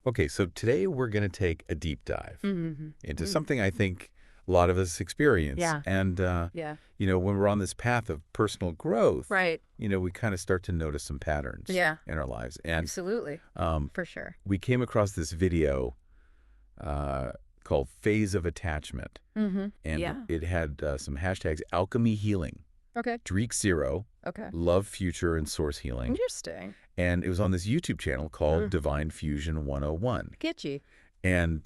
Okay, so today we're going to take a deep dive Mm-hmm. into something I think a lot of us experience. Yeah. And, Yeah. when we're on this path of personal growth, Right. we kind of start to notice some patterns Yeah. in our lives. And Absolutely. um, For sure. we came across this video called Phase of Attachment. Mm-hmm. And Yeah. it had some hashtags: alchemy healing, Okay. Dreek Zero, Okay. love future, and source healing. Interesting. And it was on this YouTube channel called Mm. Divine Fusion 101. Getchy. And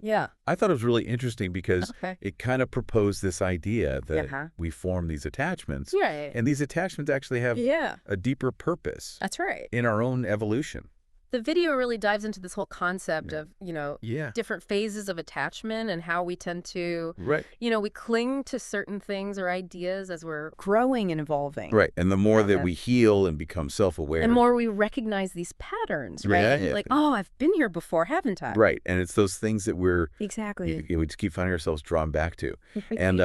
Yeah. I thought it was really interesting because Okay. it kind of proposed this idea that Uh-huh. we form these attachments, Right. and these attachments actually have Yeah. a deeper purpose That's right. in our own evolution. The video really dives into this whole concept of, Yeah. different phases of attachment and how we tend to, Right. we cling to certain things or ideas as we're growing and evolving. Right. And the more that Okay. we heal and become self-aware. And more we recognize these patterns, right? Yeah. Like, oh, I've been here before, haven't I? Right. And it's those things that Exactly. we just keep finding ourselves drawn back to. And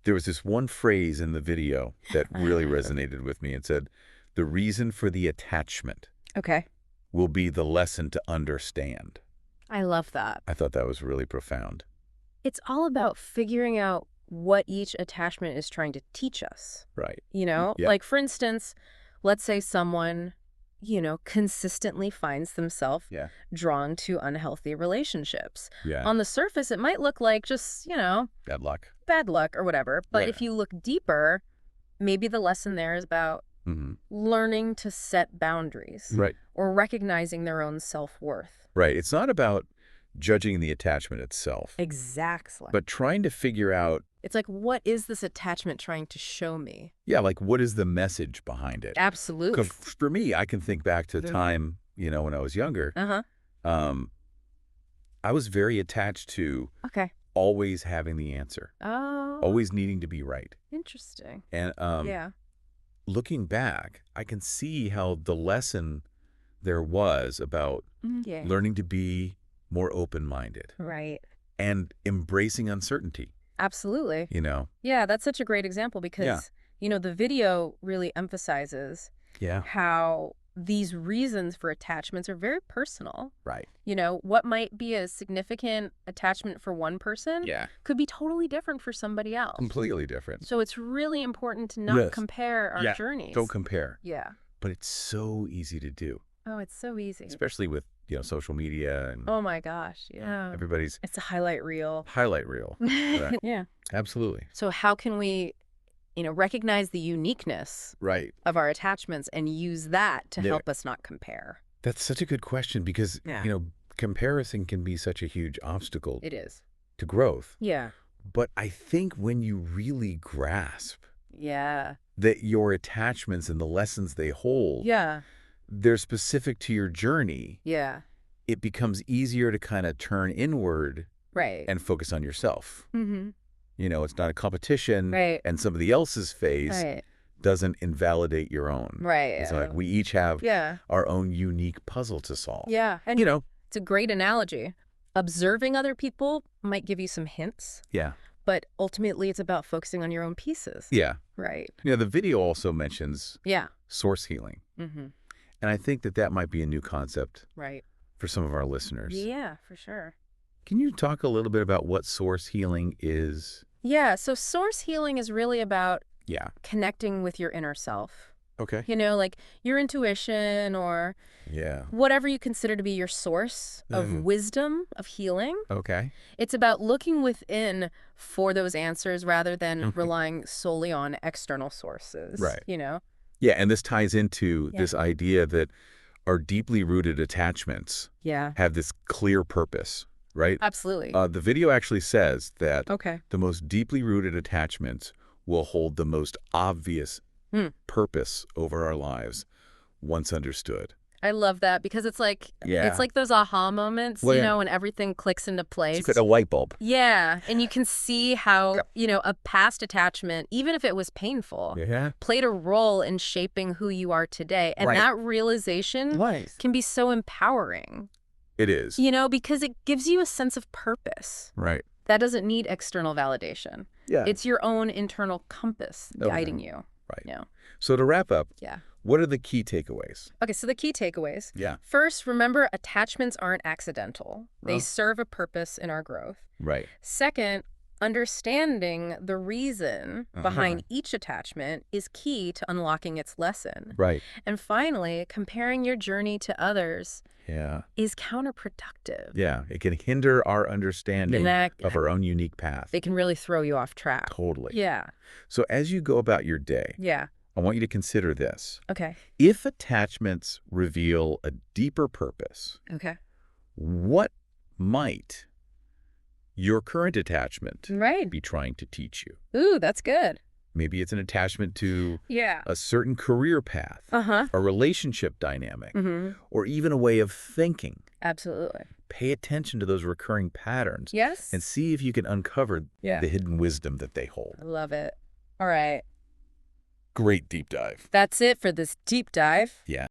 there was this one phrase in the video that really resonated with me. It said, "The reason for the attachment Okay. will be the lesson to understand." I love that. I thought that was really profound. It's all about figuring out what each attachment is trying to teach us, Right. Yeah. Like, for instance, let's say someone, consistently finds themselves Yeah. drawn to unhealthy relationships. Yeah. On the surface, it might look like just, Bad luck. bad luck or whatever. But Right. if you look deeper, maybe the lesson there is about Mm-hmm. learning to set boundaries Right. or recognizing their own self-worth. Right. It's not about judging the attachment itself, Exactly. but trying to figure out, It's like, what is this attachment trying to show me? like, what is the message behind it? Absolutely. 'Cause for me, I can think back to a time, when I was younger. Uh-huh. I was very attached to Okay. always having the answer, Oh. always needing to be right. Interesting. And Yeah. looking back, I can see how the lesson there was about Yeah. learning to be more open-minded Right. and embracing uncertainty, Absolutely. Yeah. That's such a great example because, the video really emphasizes Yeah. how these reasons for attachments are very personal. Right. What might be a significant attachment for one person Yeah. could be totally different for somebody else. Completely different. So it's really important to not Yes. compare our Yeah. journeys. Don't compare. Yeah. But it's so easy to do, Oh, it's so easy. especially with, social media and Oh my gosh. Yeah. everybody's It's a highlight reel. highlight reel. Right. Yeah. Absolutely. So how can we, recognize the uniqueness Right. of our attachments and use that to Yeah. help us not compare? That's such a good question because, Yeah. comparison can be such a huge obstacle It is. to growth. Yeah. But I think when you really grasp Yeah. that your attachments and the lessons they hold, Yeah. they're specific to your journey, Yeah. it becomes easier to kind of turn inward Right. and focus on yourself. Mm-hmm. It's not a competition, Right. and somebody else's phase Right. doesn't invalidate your own. Right. It's like we each have Yeah. our own unique puzzle to solve. Yeah. And You know? it's a great analogy. Observing other people might give you some hints, Yeah. but ultimately it's about focusing on your own pieces. Yeah. Right. The video also mentions Yeah. source healing. Mm-hmm. And I think that might be a new concept Right. for some of our listeners. Yeah, for sure. Can you talk a little bit about what source healing is? Yeah. So source healing is really about Yeah. connecting with your inner self. Okay. Like your intuition or Yeah. whatever you consider to be your source of Mhm. wisdom, of healing. Okay. It's about looking within for those answers rather than Mhm. relying solely on external sources. Right. Yeah. Yeah, and this ties into Yeah. this idea that our deeply rooted attachments Yeah. have this clear purpose, right? Absolutely. The video actually says that Okay. the most deeply rooted attachments will hold the most obvious purpose over our lives once understood. I love that because it's like Yeah. it's like those aha moments, Well, yeah. when everything clicks into place. It's like a light bulb. Yeah, and you can see how, a past attachment, even if it was painful, Yeah. played a role in shaping who you are today. And Right. that realization can be so empowering, It is. because it gives you a sense of purpose. Right. That doesn't need external validation. Yeah. It's your own internal compass Okay. guiding you. Right. Yeah. So to wrap up, Yeah. What are the key takeaways? Okay, so the key takeaways. Yeah. First, remember attachments aren't accidental. They Oh. serve a purpose in our growth. Right. Second, understanding the reason behind each attachment is key to unlocking its lesson. Right. And finally, comparing your journey to others Yeah. is counterproductive. Yeah. It can hinder our understanding That- of our own unique path. They can really throw you off track. Totally. Yeah, So as you go about your day, yeah. I want you to consider this. Okay, If attachments reveal a deeper purpose, okay. what might your current attachment Right. be trying to teach you? Ooh, that's good. Maybe it's an attachment to Yeah. a certain career path, Uh-huh. a relationship dynamic, Mm-hmm. or even a way of thinking. Absolutely. Pay attention to those recurring patterns Yes? and see if you can uncover Yeah. the hidden wisdom that they hold. I love it. All right. Great deep dive. That's it for this deep dive. Yeah.